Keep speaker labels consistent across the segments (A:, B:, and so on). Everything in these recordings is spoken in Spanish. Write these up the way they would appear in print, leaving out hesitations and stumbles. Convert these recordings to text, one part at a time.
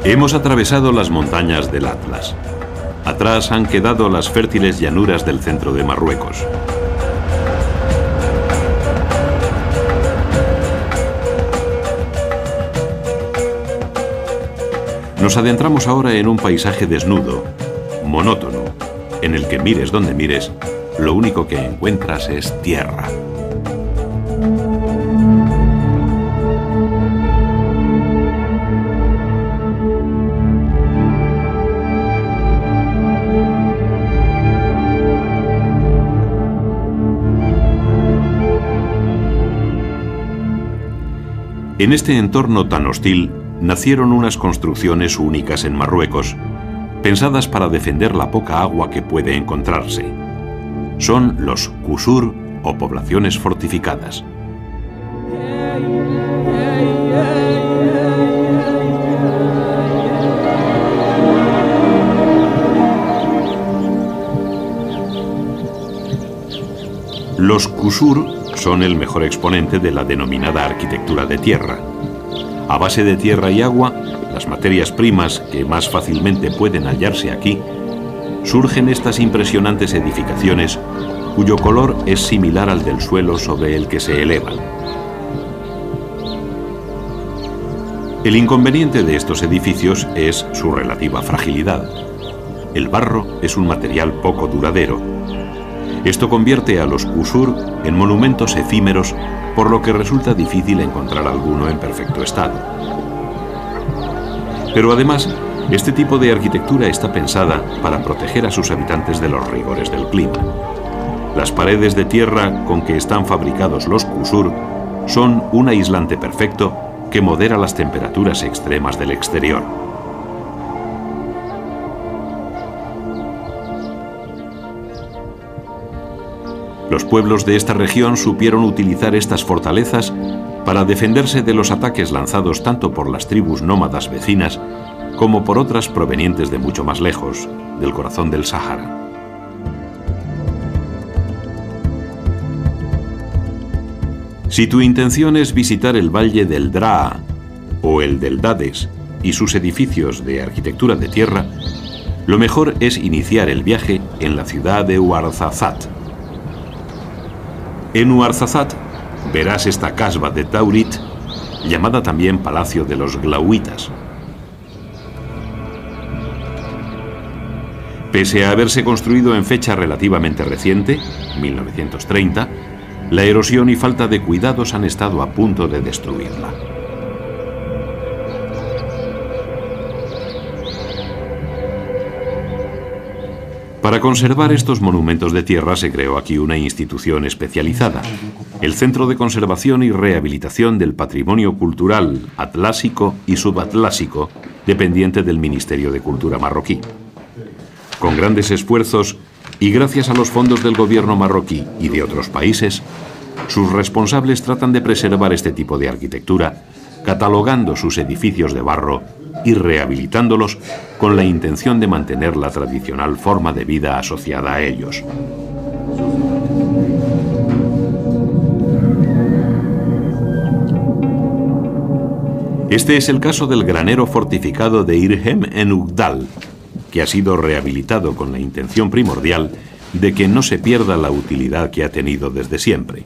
A: Hemos atravesado las montañas del Atlas. Atrás han quedado las fértiles llanuras del centro de Marruecos. Nos adentramos ahora en un paisaje desnudo, monótono, en el que mires donde mires, lo único que encuentras es tierra. En este entorno tan hostil, nacieron unas construcciones únicas en Marruecos, pensadas para defender la poca agua que puede encontrarse. Son los qusur o poblaciones fortificadas. Los qusur son el mejor exponente de la denominada arquitectura de tierra. A base de tierra y agua, las materias primas que más fácilmente pueden hallarse aquí, surgen estas impresionantes edificaciones cuyo color es similar al del suelo sobre el que se elevan. El inconveniente de estos edificios es su relativa fragilidad. El barro es un material poco duradero. Esto convierte a los qusur en monumentos efímeros, por lo que resulta difícil encontrar alguno en perfecto estado. Pero además, este tipo de arquitectura está pensada para proteger a sus habitantes de los rigores del clima. Las paredes de tierra con que están fabricados los qusur son un aislante perfecto que modera las temperaturas extremas del exterior. Los pueblos de esta región supieron utilizar estas fortalezas para defenderse de los ataques lanzados tanto por las tribus nómadas vecinas como por otras provenientes de mucho más lejos, del corazón del Sáhara. Si tu intención es visitar el valle del Draa o el del Dades y sus edificios de arquitectura de tierra, lo mejor es iniciar el viaje en la ciudad de Ouarzazate. En Ouarzazate verás esta casba de Taurit, llamada también Palacio de los Glauitas. Pese a haberse construido en fecha relativamente reciente, 1930, la erosión y falta de cuidados han estado a punto de destruirla. Para conservar estos monumentos de tierra se creó aquí una institución especializada, el Centro de Conservación y Rehabilitación del Patrimonio Cultural Atlásico y Subatlásico, dependiente del Ministerio de Cultura marroquí. Con grandes esfuerzos y gracias a los fondos del gobierno marroquí y de otros países, sus responsables tratan de preservar este tipo de arquitectura, catalogando sus edificios de barro y rehabilitándolos con la intención de mantener la tradicional forma de vida asociada a ellos. Este es el caso del granero fortificado de Irhem en Ugdal, que ha sido rehabilitado con la intención primordial de que no se pierda la utilidad que ha tenido desde siempre.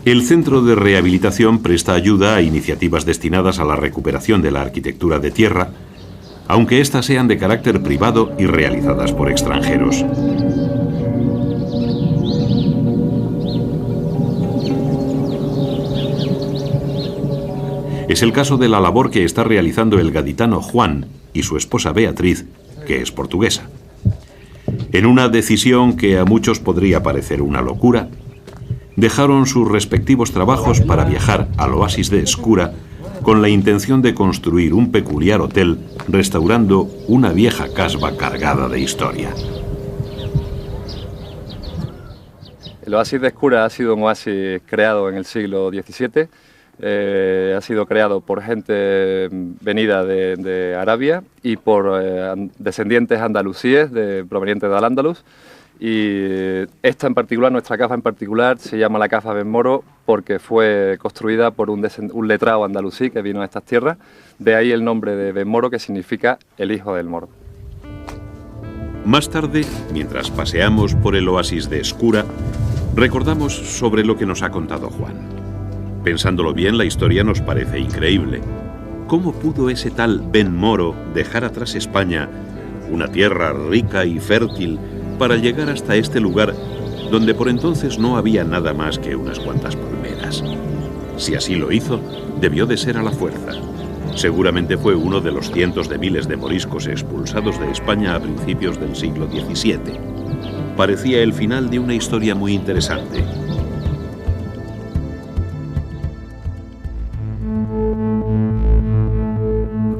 A: El Centro de Rehabilitación presta ayuda a iniciativas destinadas a la recuperación de la arquitectura de tierra, aunque éstas sean de carácter privado y realizadas por extranjeros. Es el caso de la labor que está realizando el gaditano Juan y su esposa Beatriz, que es portuguesa. En una decisión que a muchos podría parecer una locura, dejaron sus respectivos trabajos para viajar al oasis de Escura con la intención de construir un peculiar hotel restaurando una vieja casba cargada de historia.
B: El oasis de Escura ha sido un oasis creado en el siglo XVII. Ha sido creado por gente venida de Arabia y por descendientes andalusíes provenientes de Al-Ándalus, Y esta en particular, nuestra cafa en particular, se llama la Cafa Ben Moro porque fue construida por un letrado andalusí que vino a estas tierras. De ahí el nombre de Ben Moro, que significa el hijo del moro.
A: Más tarde, mientras paseamos por el oasis de Escura, recordamos sobre lo que nos ha contado Juan. Pensándolo bien, la historia nos parece increíble. ¿Cómo pudo ese tal Ben Moro dejar atrás España, una tierra rica y fértil, para llegar hasta este lugar donde por entonces no había nada más que unas cuantas palmeras? Si así lo hizo, debió de ser a la fuerza. Seguramente fue uno de los cientos de miles de moriscos expulsados de España a principios del siglo XVII. Parecía el final de una historia muy interesante.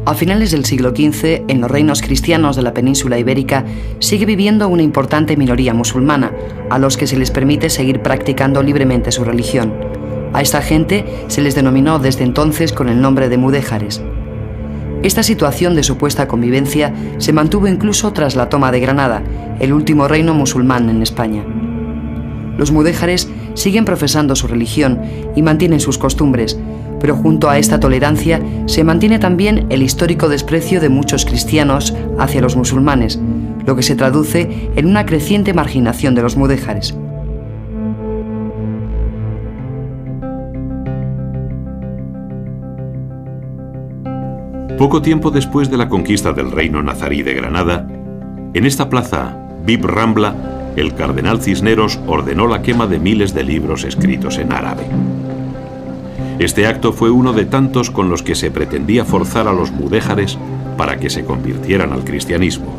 C: A finales del siglo XV, en los reinos cristianos de la península ibérica, sigue viviendo una importante minoría musulmana, a los que se les permite seguir practicando libremente su religión. A esta gente se les denominó desde entonces con el nombre de mudéjares. Esta situación de supuesta convivencia se mantuvo incluso tras la toma de Granada, el último reino musulmán en España. Los mudéjares siguen profesando su religión y mantienen sus costumbres, pero junto a esta tolerancia se mantiene también el histórico desprecio de muchos cristianos hacia los musulmanes, lo que se traduce en una creciente marginación de los mudéjares.
A: Poco tiempo después de la conquista del reino nazarí de Granada, en esta plaza, Bib Rambla, el cardenal Cisneros ordenó la quema de miles de libros escritos en árabe. Este acto fue uno de tantos con los que se pretendía forzar a los mudéjares para que se convirtieran al cristianismo.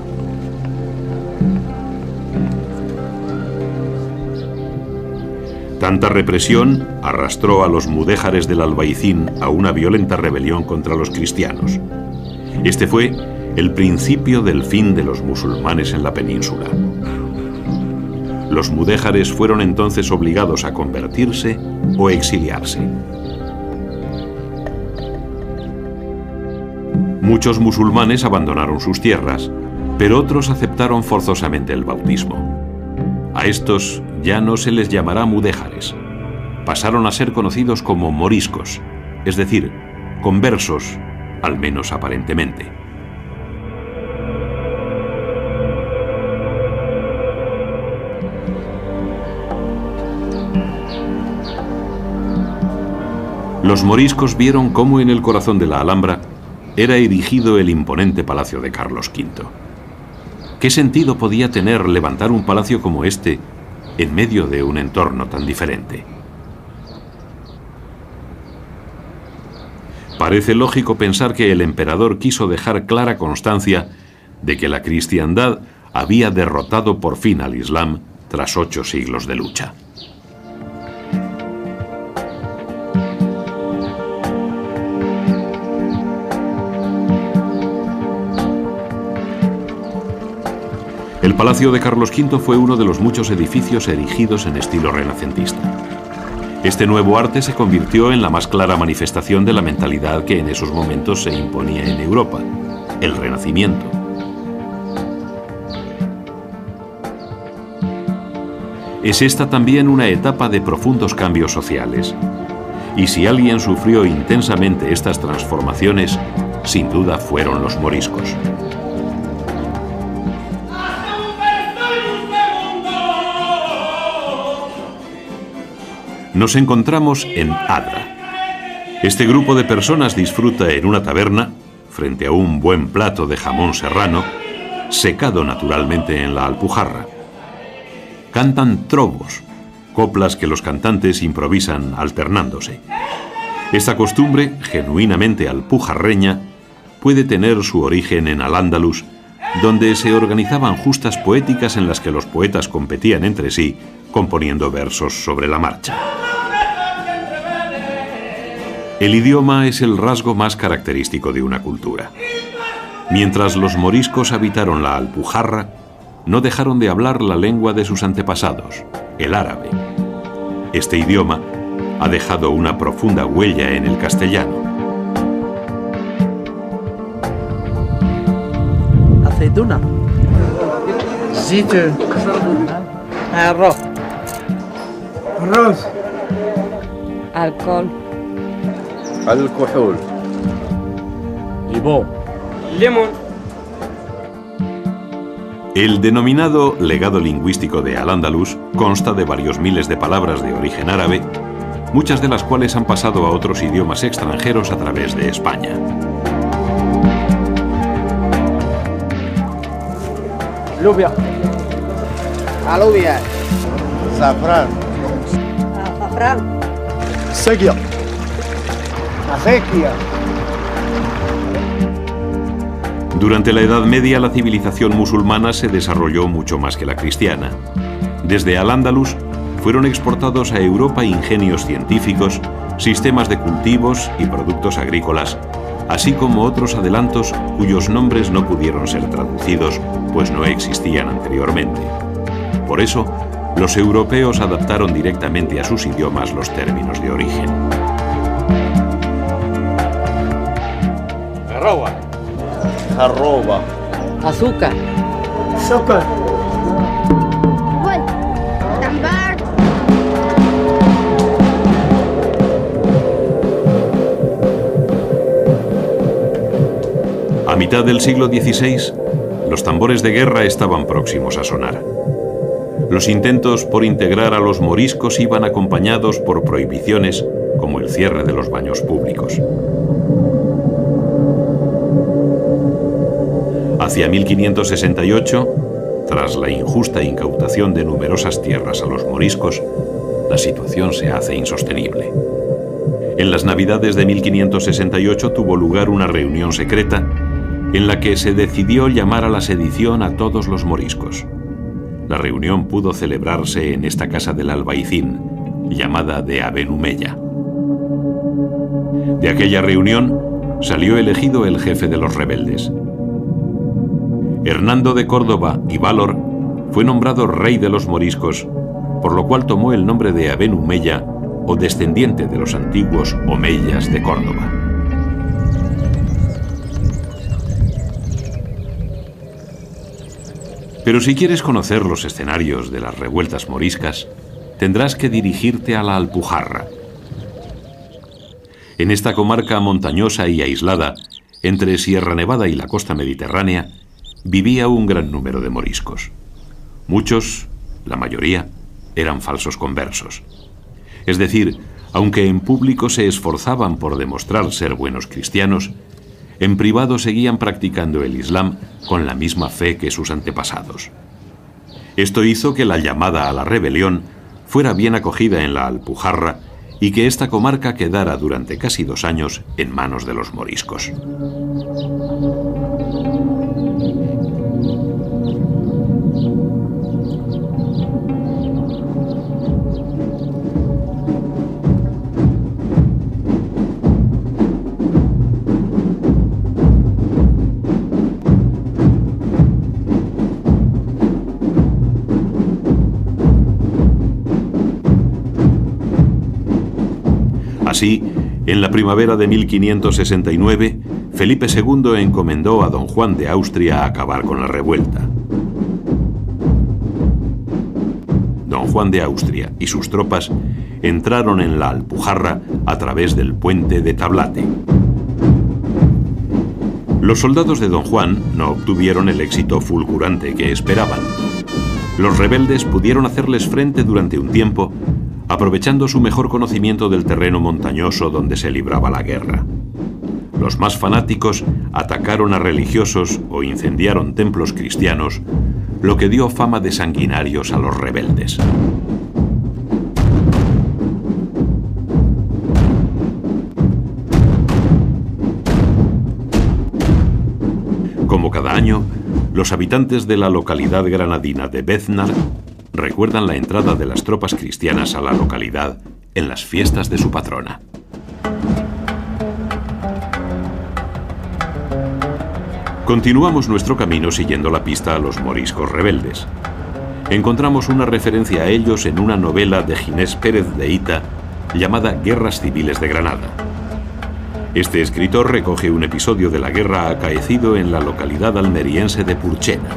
A: Tanta represión arrastró a los mudéjares del Albaicín a una violenta rebelión contra los cristianos. Este fue el principio del fin de los musulmanes en la península. Los mudéjares fueron entonces obligados a convertirse o exiliarse. Muchos musulmanes abandonaron sus tierras, pero otros aceptaron forzosamente el bautismo. A estos ya no se les llamará mudéjares. Pasaron a ser conocidos como moriscos, es decir, conversos, al menos aparentemente. Los moriscos vieron cómo en el corazón de la Alhambra era erigido el imponente palacio de Carlos V. ¿Qué sentido podía tener levantar un palacio como este en medio de un entorno tan diferente? Parece lógico pensar que el emperador quiso dejar clara constancia de que la cristiandad había derrotado por fin al Islam tras 8 siglos de lucha. El Palacio de Carlos V fue uno de los muchos edificios erigidos en estilo renacentista. Este nuevo arte se convirtió en la más clara manifestación de la mentalidad que en esos momentos se imponía en Europa, el Renacimiento. Es esta también una etapa de profundos cambios sociales. Y si alguien sufrió intensamente estas transformaciones, sin duda fueron los moriscos. Nos encontramos en Adra. Este grupo de personas disfruta en una taberna, frente a un buen plato de jamón serrano, secado naturalmente en la Alpujarra. Cantan trovos, coplas que los cantantes improvisan alternándose. Esta costumbre, genuinamente alpujarreña, puede tener su origen en Al-Ándalus, donde se organizaban justas poéticas en las que los poetas competían entre sí, componiendo versos sobre la marcha. El idioma es el rasgo más característico de una cultura. Mientras los moriscos habitaron la Alpujarra, no dejaron de hablar la lengua de sus antepasados, el árabe. Este idioma ha dejado una profunda huella en el castellano.
D: Aceituna. Sí, Arroz.
E: Arroz.
D: Alcohol.
B: Alcohol.
E: Limón.
D: Limón.
A: El denominado legado lingüístico de Al-Ándalus consta de varios miles de palabras de origen árabe, muchas de las cuales han pasado a otros idiomas extranjeros a través de España.
E: Alubia.
D: Alubia.
E: Azafrán.
D: Azafrán.
E: Sequia. Acequia.
A: Durante la Edad Media, la civilización musulmana se desarrolló mucho más que la cristiana. Desde Al-Ándalus fueron exportados a Europa ingenios científicos, sistemas de cultivos y productos agrícolas, así como otros adelantos cuyos nombres no pudieron ser traducidos, pues no existían anteriormente. Por eso, los europeos adaptaron directamente a sus idiomas los términos de origen.
E: Arroba. Arroba.
D: Azúcar.
E: Azúcar.
F: Tambar.
A: A mitad del siglo XVI, los tambores de guerra estaban próximos a sonar. Los intentos por integrar a los moriscos iban acompañados por prohibiciones como el cierre de los baños públicos. Hacia 1568, tras la injusta incautación de numerosas tierras a los moriscos, la situación se hace insostenible. En las Navidades de 1568 tuvo lugar una reunión secreta en la que se decidió llamar a la sedición a todos los moriscos. La reunión pudo celebrarse en esta casa del albaicín, llamada de Aben Humeya. De aquella reunión salió elegido el jefe de los rebeldes. Hernando de Córdoba y Valor fue nombrado rey de los moriscos, por lo cual tomó el nombre de Aben Humeya o descendiente de los antiguos omeyas de Córdoba. Pero si quieres conocer los escenarios de las revueltas moriscas, tendrás que dirigirte a la Alpujarra. En esta comarca montañosa y aislada, entre Sierra Nevada y la costa mediterránea, vivía un gran número de moriscos. Muchos, la mayoría, eran falsos conversos. Es decir, aunque en público se esforzaban por demostrar ser buenos cristianos, en privado seguían practicando el Islam con la misma fe que sus antepasados. Esto hizo que la llamada a la rebelión fuera bien acogida en la Alpujarra y que esta comarca quedara durante casi 2 años en manos de los moriscos. Así, en la primavera de 1569, Felipe II encomendó a don Juan de Austria a acabar con la revuelta. Don Juan de Austria y sus tropas entraron en la Alpujarra a través del puente de Tablate. Los soldados de don Juan no obtuvieron el éxito fulgurante que esperaban. Los rebeldes pudieron hacerles frente durante un tiempo, aprovechando su mejor conocimiento del terreno montañoso donde se libraba la guerra. Los más fanáticos atacaron a religiosos o incendiaron templos cristianos, lo que dio fama de sanguinarios a los rebeldes. Como cada año, los habitantes de la localidad granadina de Béznar recuerdan la entrada de las tropas cristianas a la localidad en las fiestas de su patrona. Continuamos nuestro camino siguiendo la pista a los moriscos rebeldes. Encontramos una referencia a ellos en una novela de Ginés Pérez de Hita llamada Guerras Civiles de Granada. Este escritor recoge un episodio de la guerra acaecido en la localidad almeriense de Purchena.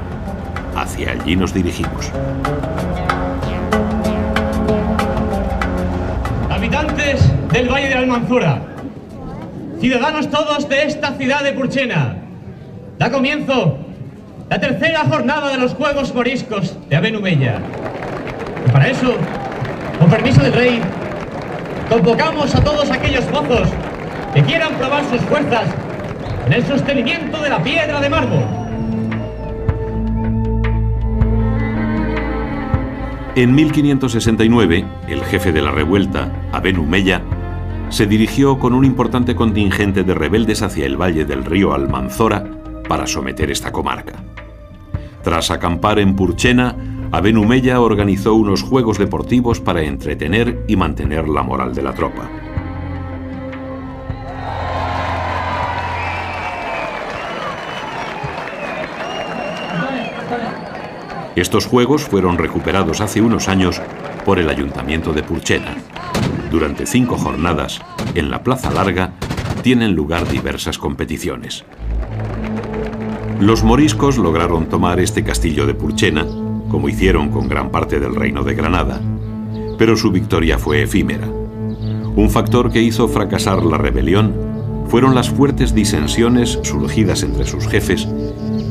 A: Hacia allí nos dirigimos.
F: del Valle de la Almanzora, ciudadanos todos de esta ciudad de Purchena, da comienzo la tercera jornada de los Juegos Moriscos de Abenumella. Y para eso, con permiso del rey, convocamos a todos aquellos mozos que quieran probar sus fuerzas en el sostenimiento de la piedra de mármol.
A: En 1569, el jefe de la revuelta, Abenumella, se dirigió con un importante contingente de rebeldes hacia el valle del río Almanzora para someter esta comarca. Tras acampar en Purchena, Abenumella organizó unos juegos deportivos para entretener y mantener la moral de la tropa. Estos juegos fueron recuperados hace unos años por el Ayuntamiento de Purchena. Durante 5 jornadas, en la Plaza Larga, tienen lugar diversas competiciones. Los moriscos lograron tomar este castillo de Purchena, como hicieron con gran parte del reino de Granada, pero su victoria fue efímera. Un factor que hizo fracasar la rebelión fueron las fuertes disensiones surgidas entre sus jefes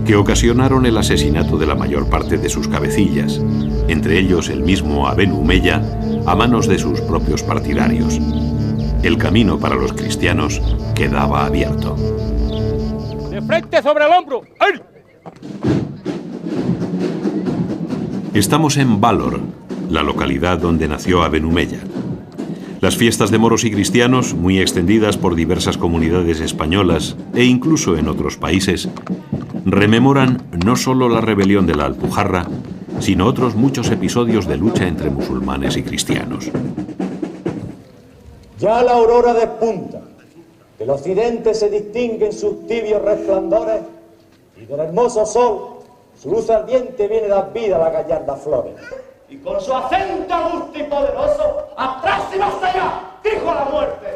A: que ocasionaron el asesinato de la mayor parte de sus cabecillas, entre ellos el mismo Abenumella, a manos de sus propios partidarios. El camino para los cristianos quedaba abierto.
G: ¡De frente sobre el hombro! ¡Ay!
A: Estamos en Valor, la localidad donde nació Abenumella. Las fiestas de moros y cristianos, muy extendidas por diversas comunidades españolas e incluso en otros países, rememoran no solo la rebelión de la Alpujarra, sino otros muchos episodios de lucha entre musulmanes y cristianos.
H: Ya la aurora despunta, del occidente se distinguen sus tibios resplandores y del hermoso sol, su luz ardiente viene dar vida a las gallardas flores. Y con su acento agusto y poderoso, atrás y más allá, dijo la muerte.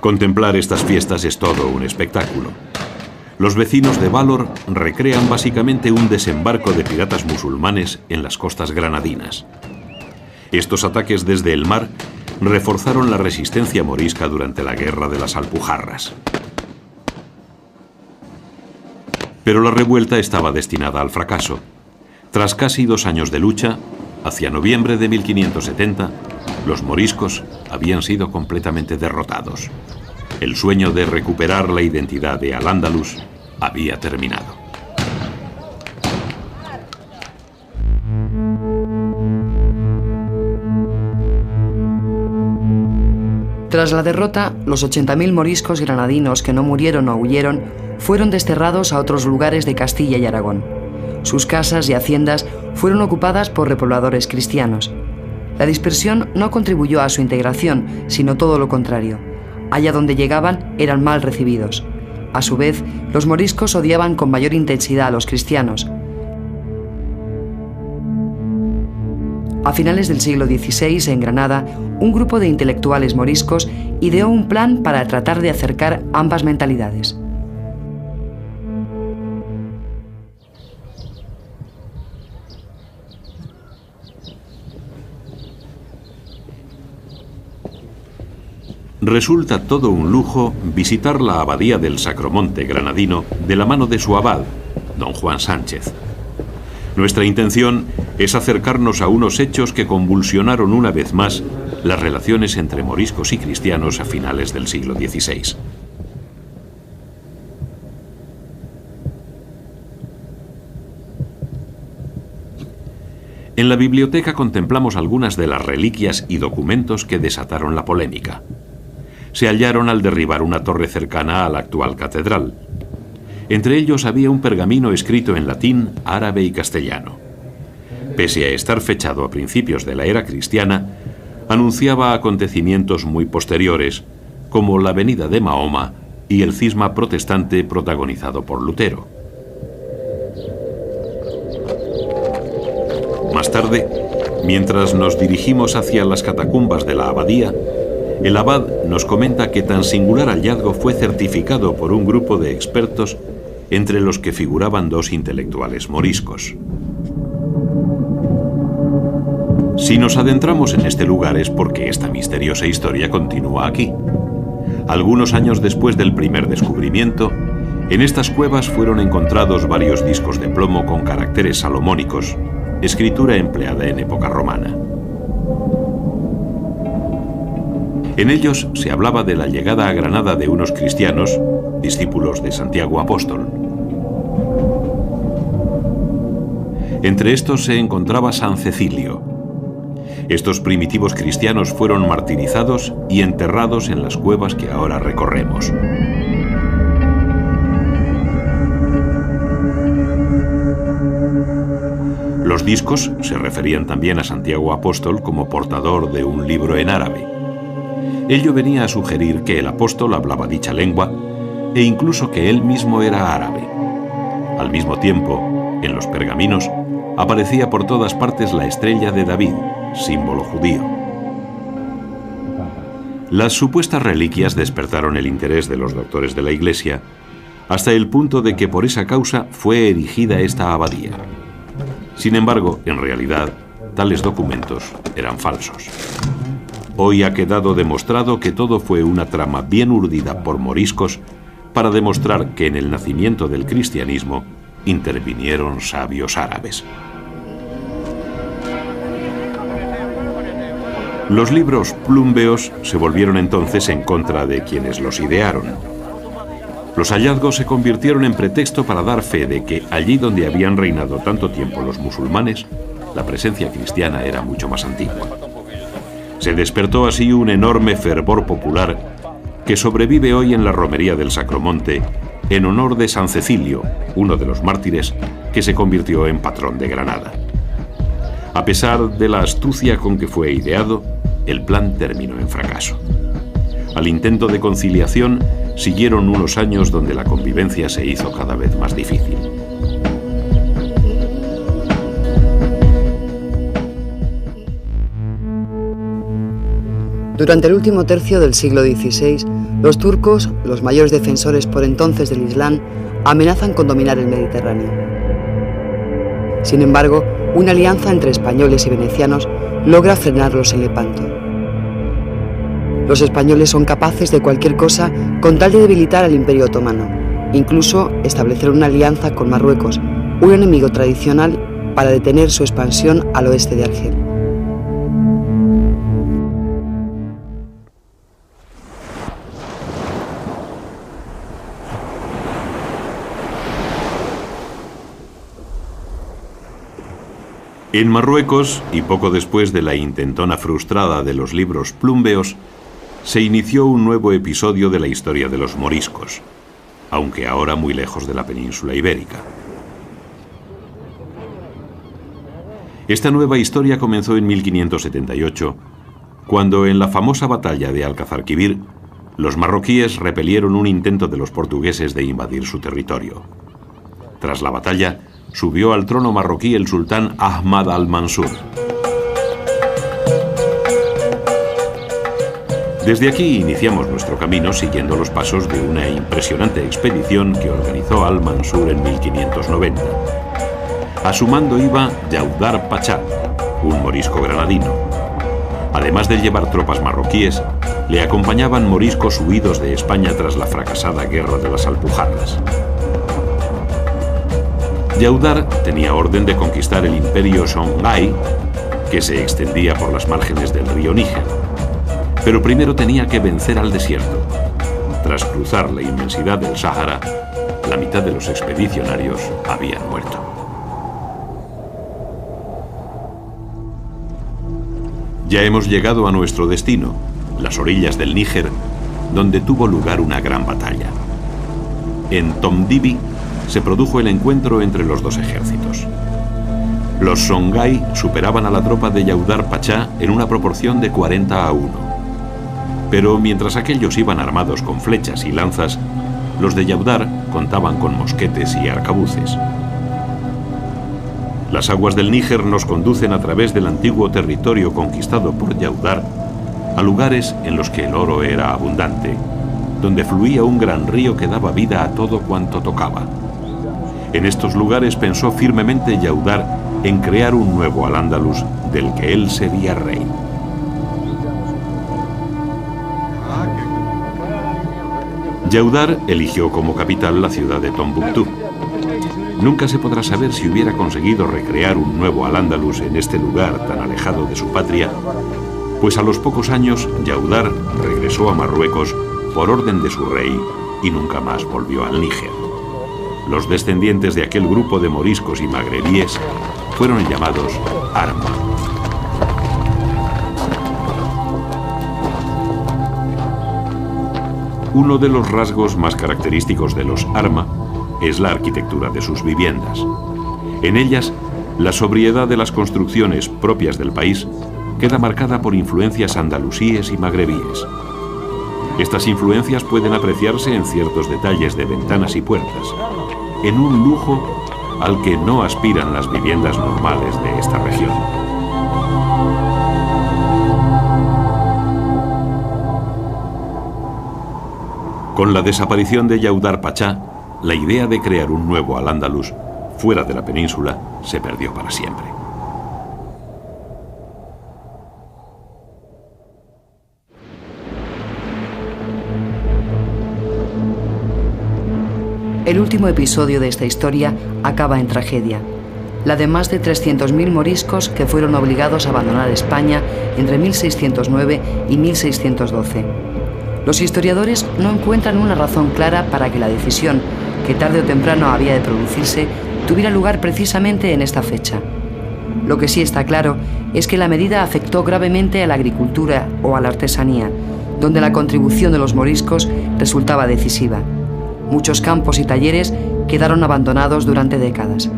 A: Contemplar estas fiestas es todo un espectáculo. Los vecinos de Valor recrean básicamente un desembarco de piratas musulmanes en las costas granadinas. Estos ataques desde el mar reforzaron la resistencia morisca durante la Guerra de las Alpujarras. Pero la revuelta estaba destinada al fracaso. Tras casi 2 años de lucha, hacia noviembre de 1570, los moriscos habían sido completamente derrotados. El sueño de recuperar la identidad de Al-Ándalus había terminado.
C: Tras la derrota, los 80.000 moriscos granadinos que no murieron o huyeron fueron desterrados a otros lugares de Castilla y Aragón. Sus casas y haciendas fueron ocupadas por repobladores cristianos. La dispersión no contribuyó a su integración, sino todo lo contrario. Allá donde llegaban eran mal recibidos. A su vez, los moriscos odiaban con mayor intensidad a los cristianos. A finales del siglo XVI, en Granada, un grupo de intelectuales moriscos ideó un plan para tratar de acercar ambas mentalidades.
A: Resulta todo un lujo visitar la abadía del Sacromonte granadino de la mano de su abad, don Juan Sánchez. Nuestra intención es acercarnos a unos hechos que convulsionaron una vez más las relaciones entre moriscos y cristianos a finales del siglo XVI. En la biblioteca contemplamos algunas de las reliquias y documentos que desataron la polémica. Se hallaron al derribar una torre cercana a la actual catedral. Entre ellos había un pergamino escrito en latín, árabe y castellano. Pese a estar fechado a principios de la era cristiana, anunciaba acontecimientos muy posteriores, como la venida de Mahoma y el cisma protestante protagonizado por Lutero. Más tarde, mientras nos dirigimos hacia las catacumbas de la abadía, el abad nos comenta que tan singular hallazgo fue certificado por un grupo de expertos entre los que figuraban 2 intelectuales moriscos. Si nos adentramos en este lugar es porque esta misteriosa historia continúa aquí. Algunos años después del primer descubrimiento, en estas cuevas fueron encontrados varios discos de plomo con caracteres salomónicos, escritura empleada en época romana. En ellos se hablaba de la llegada a Granada de unos cristianos, discípulos de Santiago Apóstol. Entre estos se encontraba San Cecilio. Estos primitivos cristianos fueron martirizados y enterrados en las cuevas que ahora recorremos. Los discos se referían también a Santiago Apóstol como portador de un libro en árabe. Ello venía a sugerir que el apóstol hablaba dicha lengua e incluso que él mismo era árabe. Al mismo tiempo, en los pergaminos, aparecía por todas partes la estrella de David, símbolo judío. Las supuestas reliquias despertaron el interés de los doctores de la Iglesia, hasta el punto de que por esa causa fue erigida esta abadía. Sin embargo, en realidad, tales documentos eran falsos. Hoy ha quedado demostrado que todo fue una trama bien urdida por moriscos para demostrar que en el nacimiento del cristianismo intervinieron sabios árabes. Los libros plúmbeos se volvieron entonces en contra de quienes los idearon. Los hallazgos se convirtieron en pretexto para dar fe de que allí donde habían reinado tanto tiempo los musulmanes, la presencia cristiana era mucho más antigua. Se despertó así un enorme fervor popular que sobrevive hoy en la romería del Sacromonte en honor de San Cecilio, uno de los mártires que se convirtió en patrón de Granada. A pesar de la astucia con que fue ideado, el plan terminó en fracaso. Al intento de conciliación siguieron unos años donde la convivencia se hizo cada vez más difícil.
C: Durante el último tercio del siglo XVI, los turcos, los mayores defensores por entonces del Islam, amenazan con dominar el Mediterráneo. Sin embargo, una alianza entre españoles y venecianos logra frenarlos en Lepanto. Los españoles son capaces de cualquier cosa con tal de debilitar al Imperio Otomano, incluso establecer una alianza con Marruecos, un enemigo tradicional, para detener su expansión al oeste de Argel.
A: En Marruecos, y poco después de la intentona frustrada de los libros plúmbeos, se inició un nuevo episodio de la historia de los moriscos, aunque ahora muy lejos de la península ibérica. Esta nueva historia comenzó en 1578, cuando en la famosa batalla de Alcazarquivir, los marroquíes repelieron un intento de los portugueses de invadir su territorio. Tras la batalla, subió al trono marroquí el sultán Ahmad al-Mansur. Desde aquí iniciamos nuestro camino siguiendo los pasos de una impresionante expedición que organizó al-Mansur en 1590. A su mando iba Yaudar Pachá, un morisco granadino. Además de llevar tropas marroquíes, le acompañaban moriscos huidos de España tras la fracasada guerra de las Alpujarras. Yaudar tenía orden de conquistar el imperio Songhai, que se extendía por las márgenes del río Níger. Pero primero tenía que vencer al desierto. Tras cruzar la inmensidad del Sáhara, la mitad de los expedicionarios habían muerto. Ya hemos llegado a nuestro destino, las orillas del Níger, donde tuvo lugar una gran batalla. En Tomdibi se produjo el encuentro entre los dos ejércitos. Los Songhai superaban a la tropa de Yaudar Pachá en una proporción de 40-1. Pero mientras aquellos iban armados con flechas y lanzas, los de Yaudar contaban con mosquetes y arcabuces. Las aguas del Níger nos conducen a través del antiguo territorio conquistado por Yaudar a lugares en los que el oro era abundante, donde fluía un gran río que daba vida a todo cuanto tocaba. En estos lugares pensó firmemente Yaudar en crear un nuevo Al-Ándalus del que él sería rey. Yaudar eligió como capital la ciudad de Tombuctú. Nunca se podrá saber si hubiera conseguido recrear un nuevo Al-Ándalus en este lugar tan alejado de su patria, pues a los pocos años Yaudar regresó a Marruecos por orden de su rey y nunca más volvió al Níger. Los descendientes de aquel grupo de moriscos y magrebíes fueron llamados Arma. Uno de los rasgos más característicos de los Arma es la arquitectura de sus viviendas. En ellas, la sobriedad de las construcciones propias del país queda marcada por influencias andalusíes y magrebíes. Estas influencias pueden apreciarse en ciertos detalles de ventanas y puertas, en un lujo al que no aspiran las viviendas normales de esta región. Con la desaparición de Yaudar Pachá, la idea de crear un nuevo Al-Ándalus fuera de la península se perdió para siempre.
C: El último episodio de esta historia acaba en tragedia, la de más de 300.000 moriscos que fueron obligados a abandonar España entre 1609 y 1612. Los historiadores no encuentran una razón clara para que la decisión, que tarde o temprano había de producirse, tuviera lugar precisamente en esta fecha. Lo que sí está claro es que la medida afectó gravemente a la agricultura o a la artesanía, donde la contribución de los moriscos resultaba decisiva. Muchos campos y talleres quedaron abandonados durante décadas.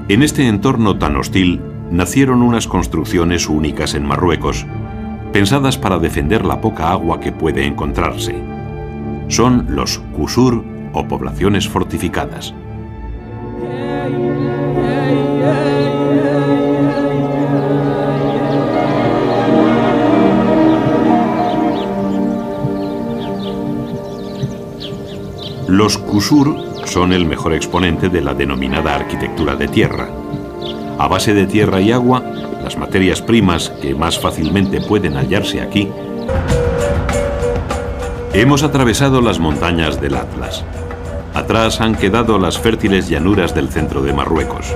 A: En este entorno tan hostil nacieron unas construcciones únicas en Marruecos, pensadas para defender la poca agua que puede encontrarse. Son los qusur o poblaciones fortificadas. Los qusur son el mejor exponente de la denominada arquitectura de tierra. A base de tierra y agua, las materias primas que más fácilmente pueden hallarse aquí, hemos atravesado las montañas del Atlas. Atrás han quedado las fértiles llanuras del centro de Marruecos.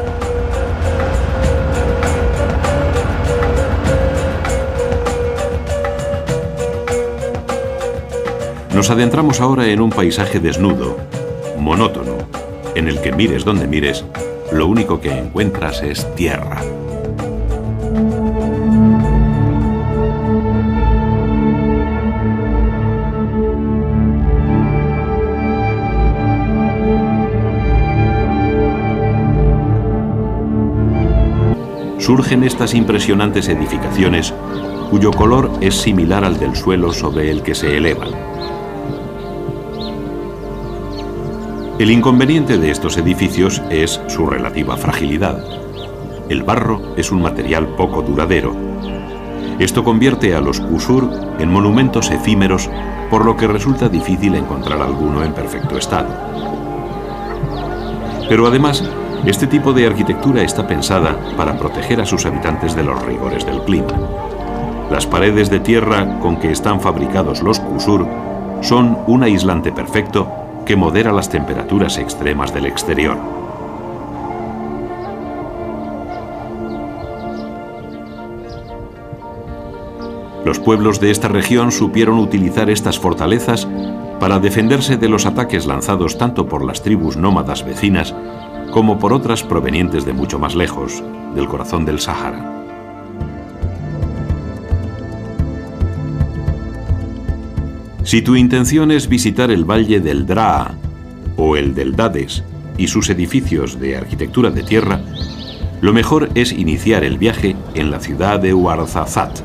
A: Nos adentramos ahora en un paisaje desnudo, monótono, en el que mires donde mires, lo único que encuentras es tierra. Surgen estas impresionantes edificaciones cuyo color es similar al del suelo sobre el que se elevan. El inconveniente de estos edificios es su relativa fragilidad. El barro es un material poco duradero. Esto convierte a los qusur en monumentos efímeros, por lo que resulta difícil encontrar alguno en perfecto estado. Pero además, este tipo de arquitectura está pensada para proteger a sus habitantes de los rigores del clima. Las paredes de tierra con que están fabricados los qusur son un aislante perfecto que modera las temperaturas extremas del exterior. Los pueblos de esta región supieron utilizar estas fortalezas para defenderse de los ataques lanzados tanto por las tribus nómadas vecinas como por otras provenientes de mucho más lejos, del corazón del Sáhara. Si tu intención es visitar el valle del Draa o el del Dades y sus edificios de arquitectura de tierra, lo mejor es iniciar el viaje en la ciudad de Ouarzazate.